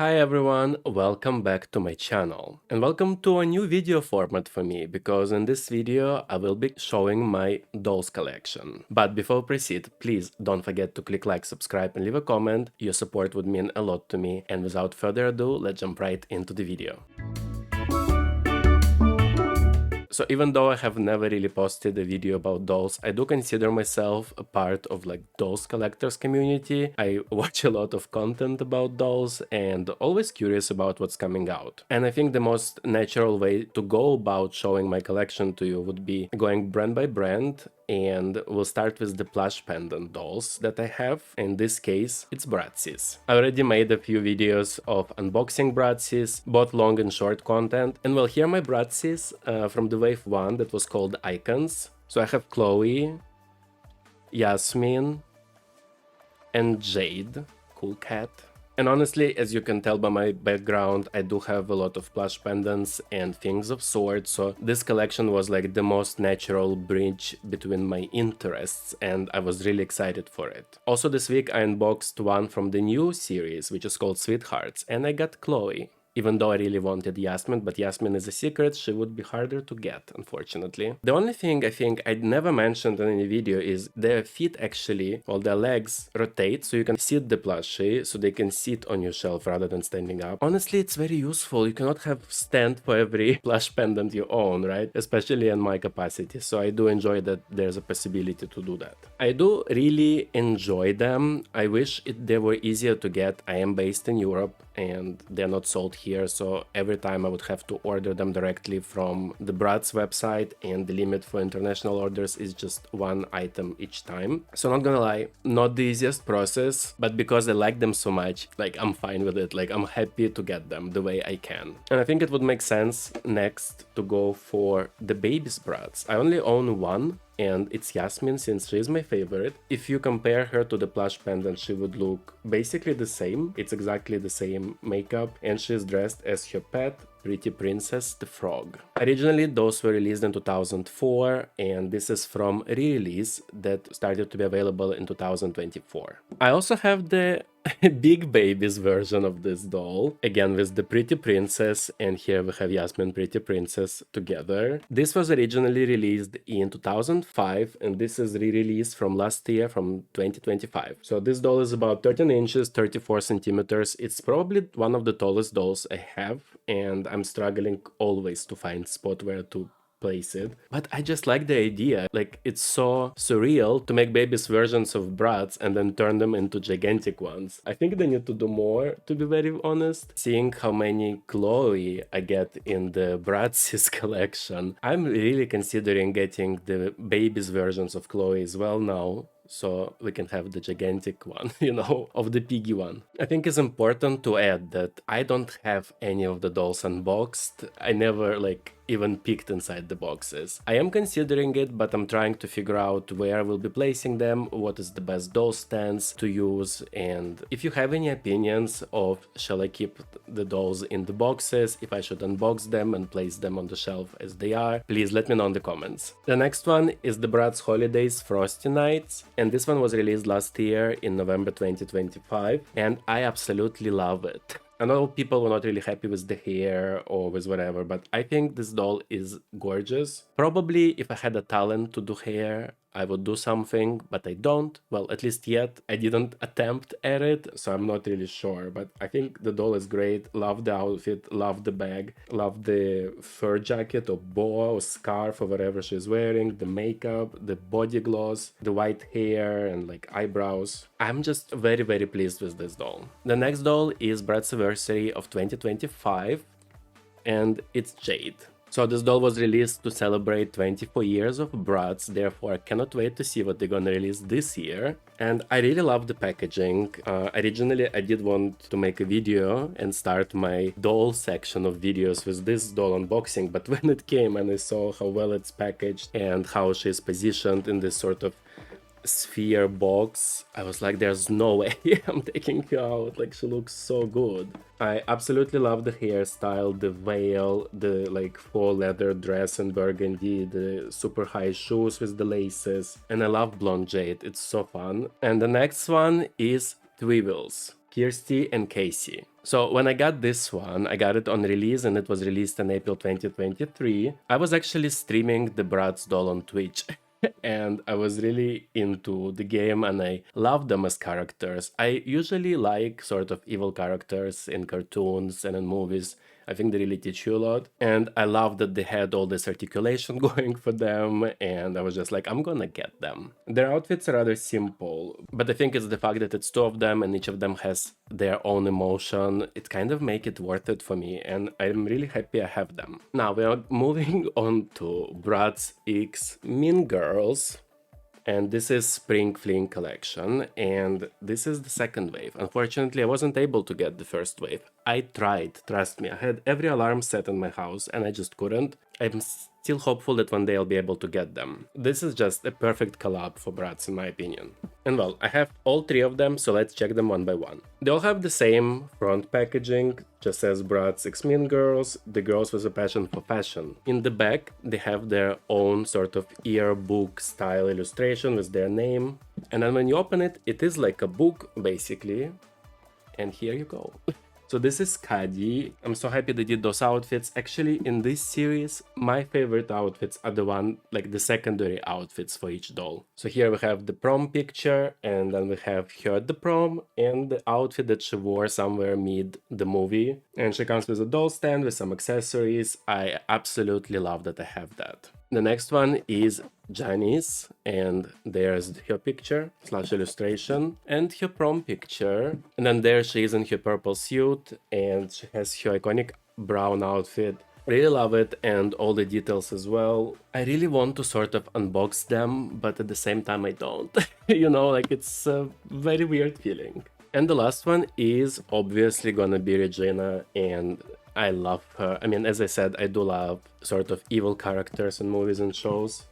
Hi everyone, welcome back to my channel and welcome to a new video format for me because in this video I will be showing my dolls collection. But before I proceed, please don't forget to click like, subscribe and leave a comment. Your support would mean a lot to me, and without further ado, let's jump right into the video. So even though I have never really posted a video about dolls, I do consider myself a part of like dolls collectors community. I watch a lot of content about dolls and always curious about what's coming out. And I think the most natural way to go about showing my collection to you would be going brand by brand, and we'll start with the plush pendant dolls that I have. In this case, it's Bratziez. I already made a few videos of unboxing Bratziez, both long and short content, and well, here are my Bratziez from the wave 1 that was called Iconz. So I have Cloe, Yasmin, and Jade, cool cat. And honestly, as you can tell by my background, I do have a lot of plush pendants and things of sorts, so this collection was like the most natural bridge between my interests, and I was really excited for it. Also this week I unboxed one from the new series, which is called Sweetheartz, and I got Cloe. Even though I really wanted Yasmin, but Yasmin is a secret, she would be harder to get, unfortunately. The only thing I think I'd never mentioned in any video is their feet actually, or their legs, rotate so you can sit the plushie, so they can sit on your shelf rather than standing up. Honestly, it's very useful. You cannot have stand for every plush pendant you own, right? Especially in my capacity, so I do enjoy that there's a possibility to do that. I do really enjoy them. I wish they were easier to get. I am based in Europe and they're not sold here, so every time I would have to order them directly from the Bratz website, and the limit for international orders is just one item each time. So not gonna lie, not the easiest process, but because I like them so much, like I'm fine with it, like I'm happy to get them the way I can. And I think it would make sense next to go for the Babyz Bratz. I only own one, and it's Yasmin, since she is my favorite. If you compare her to the plush pendant, she would look basically the same. It's exactly the same makeup, and she's dressed as her pet, Pretty Princess the Frog. Originally, those were released in 2004, and this is from re-release that started to be available in 2024. I also have the big Babyz version of this doll, again with the Pretty Princess, and here we have Yasmin Pretty Princess together. This was originally released in 2005, and this is re-released from last year, from 2025. So this doll is about 13 inches, 34 centimeters. It's probably one of the tallest dolls I have, and I'm struggling always to find spot where to place it. But I just like the idea. Like, it's so surreal to make Babyz versions of Bratz and then turn them into gigantic ones. I think they need to do more, to be very honest. Seeing how many Cloe I get in the Bratziez collection, I'm really considering getting the Babyz versions of Cloe as well now, so we can have the gigantic one, you know, of the piggy one. I think it's important to add that I don't have any of the dolls unboxed. I never even peeked inside the boxes. I am considering it, but I'm trying to figure out where I will be placing them, what is the best doll stands to use, and if you have any opinions of shall I keep the dolls in the boxes, if I should unbox them and place them on the shelf as they are, please let me know in the comments. The next one is the Bratz Holidayz Frosty Nightz, and this one was released last year in November 2025, and I absolutely love it. I know people were not really happy with the hair or with whatever, but I think this doll is gorgeous. Probably if I had a talent to do hair, I would do something, but I don't. Well, at least yet, I didn't attempt at it, so I'm not really sure. But I think the doll is great. Love the outfit, love the bag, love the fur jacket or boa or scarf or whatever she's wearing, the makeup, the body gloss, the white hair and like eyebrows. I'm just very, very pleased with this doll. The next doll is Bratzaversary of 2025, and it's Jade. So this doll was released to celebrate 24 years of Bratz, therefore I cannot wait to see what they're gonna release this year. And I really love the packaging. Originally I did want to make a video and start my doll section of videos with this doll unboxing, but when it came and I saw how well it's packaged and how she's positioned in this sort of sphere box, I was like, there's no way I'm taking her out. Like, she looks so good. I absolutely love the hairstyle, the veil, the like faux leather dress in burgundy, the super high shoes with the laces, and I love blonde Jade. It's so fun. And the next one is Tweevils, Kirstee and Kaycee. So when I got this one, I got it on release and it was released in April 2023. I was actually streaming the Bratz doll on Twitch. And I was really into the game and I love them as characters. I usually like sort of evil characters in cartoons and in movies. I think they really teach you a lot. And I love that they had all this articulation going for them. And I was just like, I'm gonna get them. Their outfits are rather simple, but I think it's the fact that it's two of them and each of them has their own emotion. It kind of make it worth it for me. And I'm really happy I have them. Now we are moving on to Bratziez Mean Girls. And this is Spring Fling collection, and this is the second wave. Unfortunately, I wasn't able to get the first wave. I tried, trust me, I had every alarm set in my house and I just couldn't. I'm still hopeful that one day I'll be able to get them. This is just a perfect collab for Bratz in my opinion. And well, I have all three of them, so let's check them one by one. They all have the same front packaging, just says Bratziez Mean Girls, the girls with a passion for fashion. In the back, they have their own sort of yearbook style illustration with their name. And then when you open it, it is like a book basically. And here you go. So this is Cady. I'm so happy they did those outfits. Actually, in this series, my favorite outfits are the one, like the secondary outfits for each doll. So here we have the prom picture, and then we have her at the prom, and the outfit that she wore somewhere mid the movie. And she comes with a doll stand with some accessories. I absolutely love that I have that. The next one is Janis, and there's her picture / illustration and her prom picture. And then there she is in her purple suit and she has her iconic brown outfit. Really love it and all the details as well. I really want to sort of unbox them, but at the same time I don't. You know, like it's a very weird feeling. And the last one is obviously gonna be Regina, and I love her. I mean, as I said, I do love sort of evil characters in movies and shows.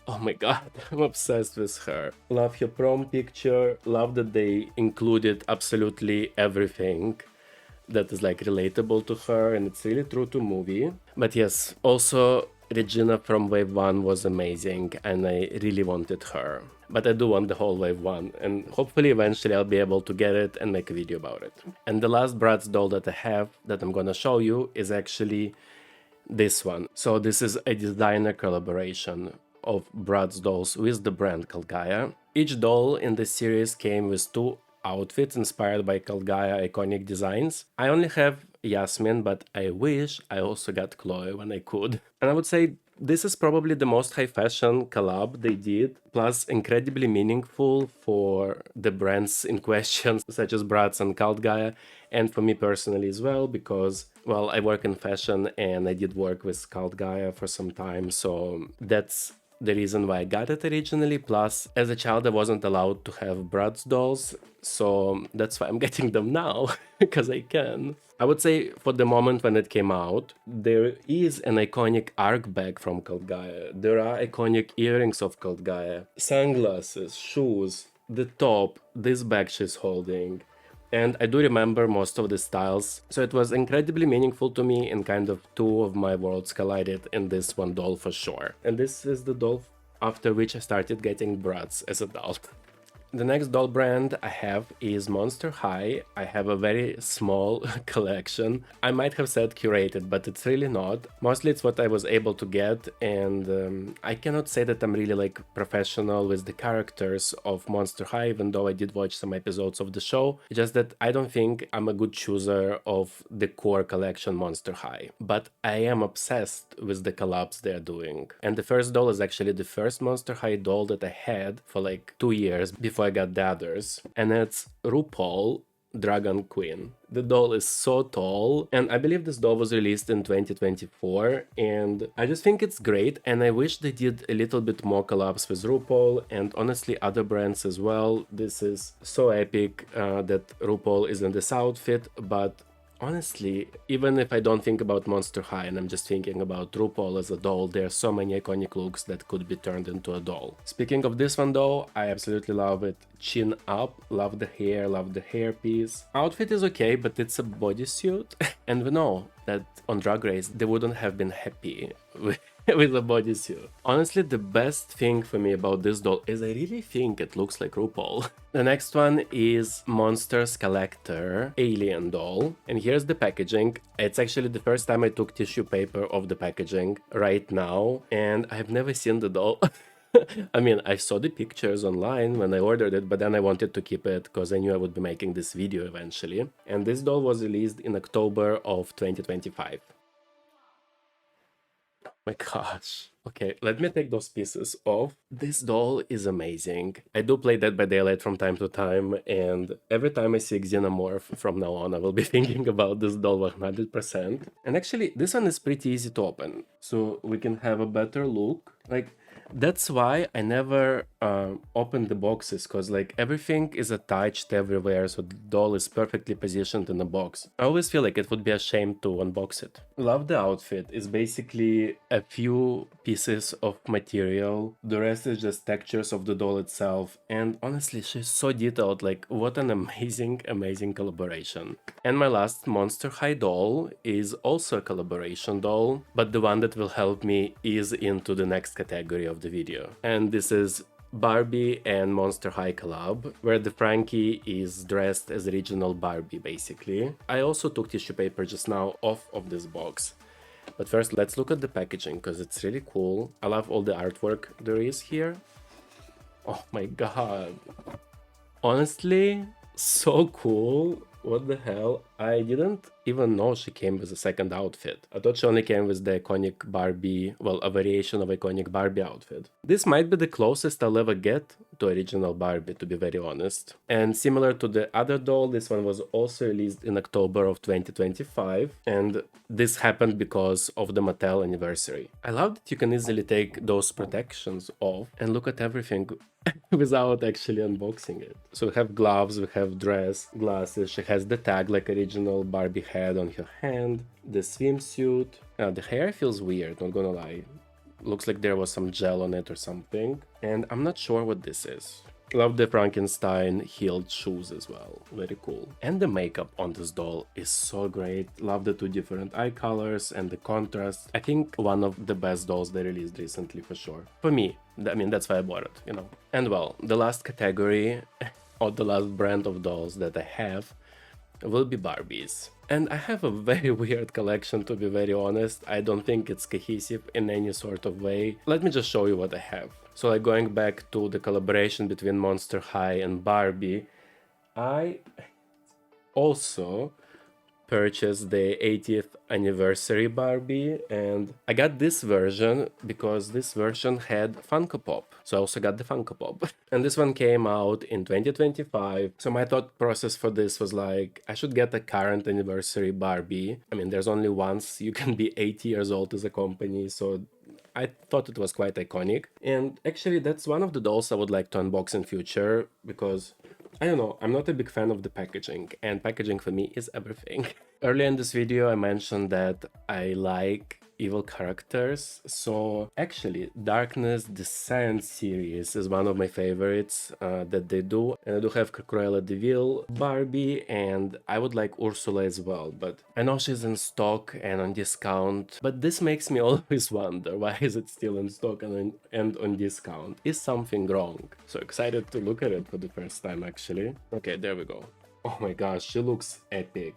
Oh my god, I'm obsessed with her. Love her prom picture, love that they included absolutely everything that is like relatable to her, and it's really true to movie. But yes, also Regina from Wave 1 was amazing and I really wanted her. But I do want the whole Wave 1 and hopefully eventually I'll be able to get it and make a video about it. And the last Bratz doll that I have that I'm gonna show you is actually this one. So this is a designer collaboration of Bratz dolls with the brand called Gaia. Each doll in this series came with two outfits inspired by Gaia iconic designs. I only have Yasmin, but I wish I also got Cloe when I could. And I would say this is probably the most high fashion collab they did, plus incredibly meaningful for the brands in question, such as Bratz and Gaia, and for me personally as well, because, well, I work in fashion and I did work with Gaia for some time, so that's the reason why I got it originally. Plus, as a child, I wasn't allowed to have Bratz dolls, so that's why I'm getting them now, because I can. I would say for the moment when it came out, there is an iconic arc bag from Gaia. There are iconic earrings of Gaia, sunglasses, shoes, the top, this bag she's holding. And I do remember most of the styles, so it was incredibly meaningful to me, and kind of two of my worlds collided in this one doll for sure. And this is the doll after which I started getting Bratz as an adult. The next doll brand I have is Monster High. I have a very small collection. I might have said curated, but it's really not. Mostly it's what I was able to get, and I cannot say that I'm really like professional with the characters of Monster High, even though I did watch some episodes of the show. It's just that I don't think I'm a good chooser of the core collection Monster High. But I am obsessed with the collabs they're doing. And the first doll is actually the first Monster High doll that I had for like 2 years before I got the others, and it's RuPaul Dragon Queen. The doll is so tall, and I believe this doll was released in 2024, and I just think it's great, and I wish they did a little bit more collabs with RuPaul and honestly other brands as well. This is so epic that RuPaul is in this outfit, but honestly, even if I don't think about Monster High and I'm just thinking about RuPaul as a doll, there are so many iconic looks that could be turned into a doll. Speaking of this one though, I absolutely love it. Chin up, love the hair, love the hairpiece. Outfit is okay, but it's a bodysuit. And we know that on Drag Race, they wouldn't have been happy with a bodysuit. Honestly, the best thing for me about this doll is I really think it looks like RuPaul. The next one is Monster Skullector alien doll, and here's the packaging. It's actually the first time I took tissue paper off the packaging right now, and I've never seen the doll. I mean, I saw the pictures online when I ordered it, but then I wanted to keep it because I knew I would be making this video eventually. And this doll was released in October of 2025. My gosh. Okay, let me take those pieces off. This doll is amazing. I do play Dead by Daylight from time to time, and every time I see Xenomorph from now on, I will be thinking about this doll 100%. And actually, this one is pretty easy to open, so we can have a better look. Like, that's why I never open the boxes, because like everything is attached everywhere, so the doll is perfectly positioned in the box. I always feel like it would be a shame to unbox it. Love the outfit. It's basically a few pieces of material. The rest is just textures of the doll itself, and honestly, she's so detailed. Like, what an amazing collaboration. And my last Monster High doll is also a collaboration doll, but the one that will help me ease into the next category of the video. And this is Barbie and Monster High collab, where the Frankie is dressed as original Barbie, basically. I also took tissue paper just now off of this box. But first, let's look at the packaging, because it's really cool. I love all the artwork there is here. Oh my god. Honestly, so cool. What the hell? I didn't even know she came with a second outfit. I thought she only came with the iconic Barbie, well, a variation of iconic Barbie outfit. This might be the closest I'll ever get to original Barbie, to be very honest. And similar to the other doll, this one was also released in October of 2025, and this happened because of the Mattel anniversary. I love that you can easily take those protections off and look at everything without actually unboxing it. So we have gloves, we have dress, glasses, she has the tag like original Barbie had on her hand, the swimsuit. The hair feels weird, not gonna lie. Looks like there was some gel on it or something, and I'm not sure what this is. Love the Frankenstein heeled shoes as well, very cool. And the makeup on this doll is so great. Love the two different eye colors and the contrast. I think one of the best dolls they released recently for sure. For me, I mean, that's why I bought it, you know. And well, the last category, or the last brand of dolls that I have, will be Barbies. And I have a very weird collection, to be very honest. I don't think it's cohesive in any sort of way. Let me just show you what I have. So like going back to the collaboration between Monster High and Barbie, I also purchased the 80th anniversary Barbie, and I got this version because this version had Funko Pop. So I also got the Funko Pop. And this one came out in 2025. So my thought process for this was like, I should get a current anniversary Barbie. I mean, there's only once you can be 80 years old as a company, so I thought it was quite iconic. And actually, that's one of the dolls I would like to unbox in future, because I don't know, I'm not a big fan of the packaging, and packaging for me is everything. Earlier in this video, I mentioned that I like evil characters, so actually Darkness Descent series is one of my favorites that they do, and I do have Cruella de Vil, Barbie, and I would like Ursula as well, but I know she's in stock and on discount, but this makes me always wonder, why is it still in stock and on discount? Is something wrong? So excited to look at it for the first time actually. Okay, there we go. Oh my gosh, she looks epic.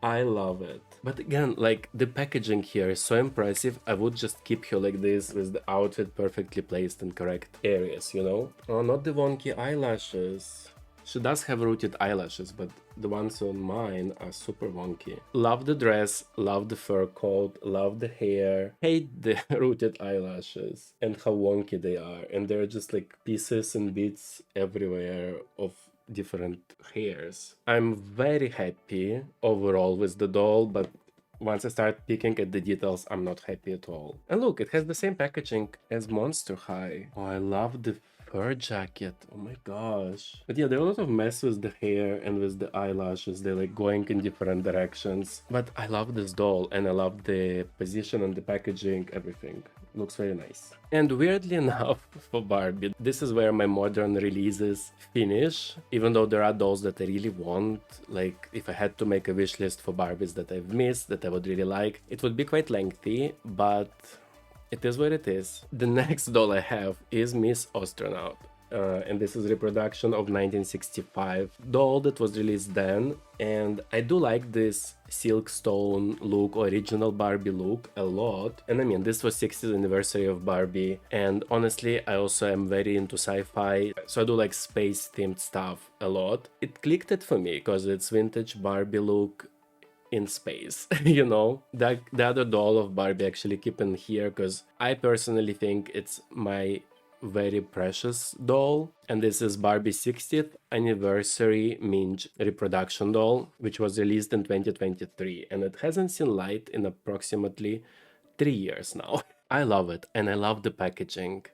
I love it. But again, like, the packaging here is so impressive. I would just keep her like this with the outfit perfectly placed in correct areas, you know? Oh, not the wonky eyelashes. She does have rooted eyelashes, but the ones on mine are super wonky. Love the dress, love the fur coat, love the hair. Hate the rooted eyelashes and how wonky they are. And they're just like pieces and bits everywhere of different hairs. I'm very happy overall with the doll, but once I start picking at the details, I'm not happy at all. And look, it has the same packaging as Monster High. Oh, I love the fur jacket. Oh my gosh. But yeah, there are a lot of mess with the hair and with the eyelashes. They're like going in different directions. But I love this doll and I love the position and the packaging, everything. Looks very nice. And weirdly enough, for Barbie, this is where my modern releases finish. Even though there are dolls that I really want, like if I had to make a wish list for Barbies that I've missed, that I would really like, it would be quite lengthy, but it is what it is. The next doll I have is Miss Astronaut. And this is reproduction of 1965 doll that was released then, and I do like this silk stone look, original Barbie look, a lot. And I mean, this was 60th anniversary of Barbie, and honestly I also am very into sci-fi, so I do like space themed stuff a lot. It clicked it for me because it's vintage Barbie look in space. You know, the other doll of Barbie actually keep in here because I personally think it's my very precious doll, and this is Barbie 60th Anniversary Midge reproduction doll, which was released in 2023, and it hasn't seen light in approximately 3 years now. I love it, and I love the packaging.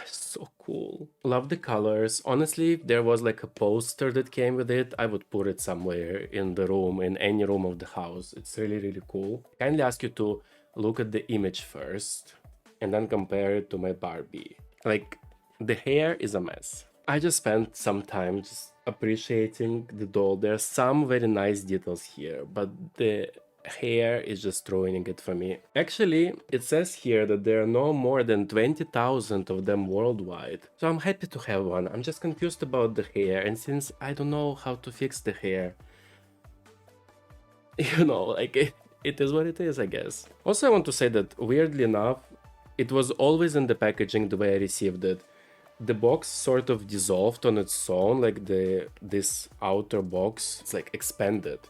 So cool. Love the colors. Honestly, if there was like a poster that came with it, I would put it somewhere in the room, in any room of the house. It's really, really cool. Kindly ask you to look at the image first and then compare it to my Barbie. Like, the hair is a mess. I just spent some time just appreciating the doll. There are some very nice details here, but the hair is just ruining it for me. Actually, it says here that there are no more than 20,000 of them worldwide. So I'm happy to have one. I'm just confused about the hair, and since I don't know how to fix the hair, you know, like it is what it is, I guess. Also, I want to say that weirdly enough, it was always in the packaging the way I received it. The box sort of dissolved on its own, like this outer box, it's like expanded.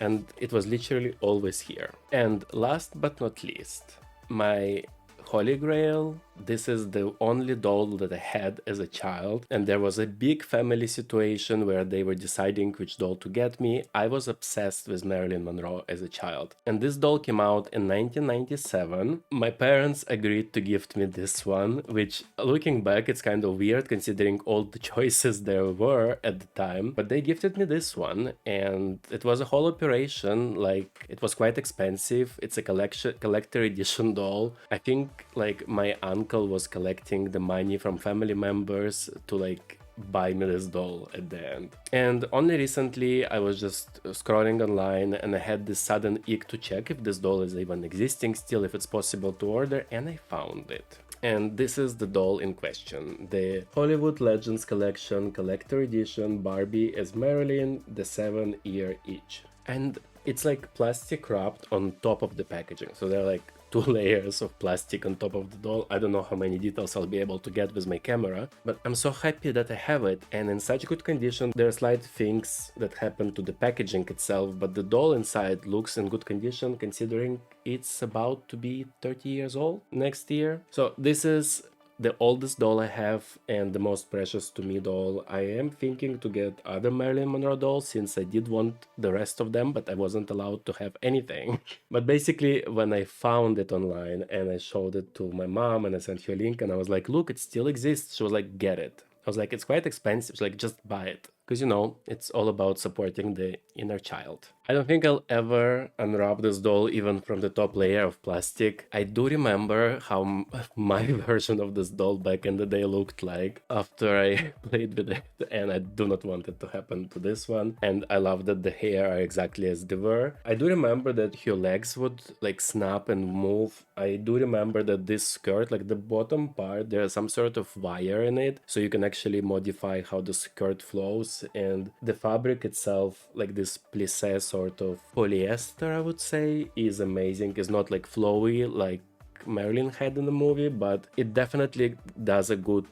And it was literally always here. And last but not least, my Holy Grail. This is the only doll that I had as a child, and there was a big family situation where they were deciding which doll to get me. I was obsessed with Marilyn Monroe as a child, and this doll came out in 1997. My parents agreed to gift me this one, which looking back it's kind of weird considering all the choices there were at the time, but they gifted me this one, and it was a whole operation. Like, it was quite expensive. It's a collector edition doll. I think like my uncle was collecting the money from family members to like buy me this doll at the end. And only recently I was just scrolling online and I had this sudden itch to check if this doll is even existing still, if it's possible to order, and I found it. And this is the doll in question, the Hollywood Legends Collection Collector Edition Barbie as Marilyn, the 7-year itch. And it's like plastic wrapped on top of the packaging, so they're like 2 layers of plastic on top of the doll. I don't know how many details I'll be able to get with my camera, but I'm so happy that I have it, and in such good condition. There are slight things that happen to the packaging itself, but the doll inside looks in good condition considering it's about to be 30 years old next year. So this is the oldest doll I have and the most precious to me doll. I am thinking to get other Marilyn Monroe dolls since I did want the rest of them, but I wasn't allowed to have anything. But basically, when I found it online and I showed it to my mom and I sent her a link and I was like, look, it still exists. She was like, get it. I was like, it's quite expensive. She's like, just buy it. Because, you know, it's all about supporting the inner child. I don't think I'll ever unwrap this doll even from the top layer of plastic. I do remember how my version of this doll back in the day looked like after I played with it, and I do not want it to happen to this one. And I love that the hair are exactly as they were. I do remember that her legs would like snap and move. I do remember that this skirt, like the bottom part, there's some sort of wire in it, so you can actually modify how the skirt flows. And the fabric itself, like this plissé sort of polyester, I would say, is amazing. It's not like flowy like Marilyn had in the movie, but it definitely does a good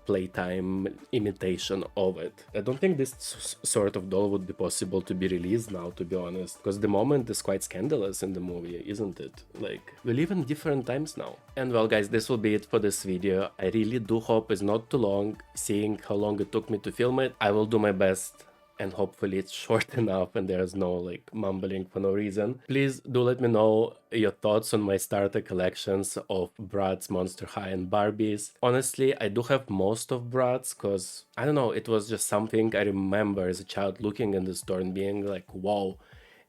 playtime imitation of it. I don't think this sort of doll would be possible to be released now, to be honest, because the moment is quite scandalous in the movie, isn't it? Like, we live in different times now. And well guys, this will be it for this video. I really do hope it's not too long, seeing how long it took me to film it. I will do my best and hopefully it's short enough and there's no like mumbling for no reason. Please do let me know your thoughts on my starter collections of Bratz, Monster High and Barbies. Honestly, I do have most of Bratz because, I don't know, it was just something I remember as a child looking in the store and being like, wow.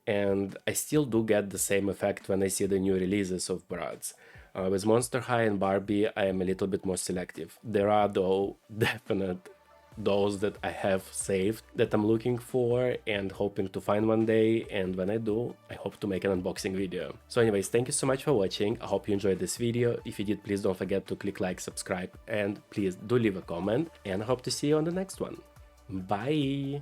And I still do get the same effect when I see the new releases of Bratz. With Monster High and Barbie, I am a little bit more selective. There are though definite those that I have saved that I'm looking for and hoping to find one day, and when I do, I hope to make an unboxing video. So anyways, thank you so much for watching. I hope you enjoyed this video. If you did, please don't forget to click like, subscribe, and please do leave a comment, and I hope to see you on the next one. Bye!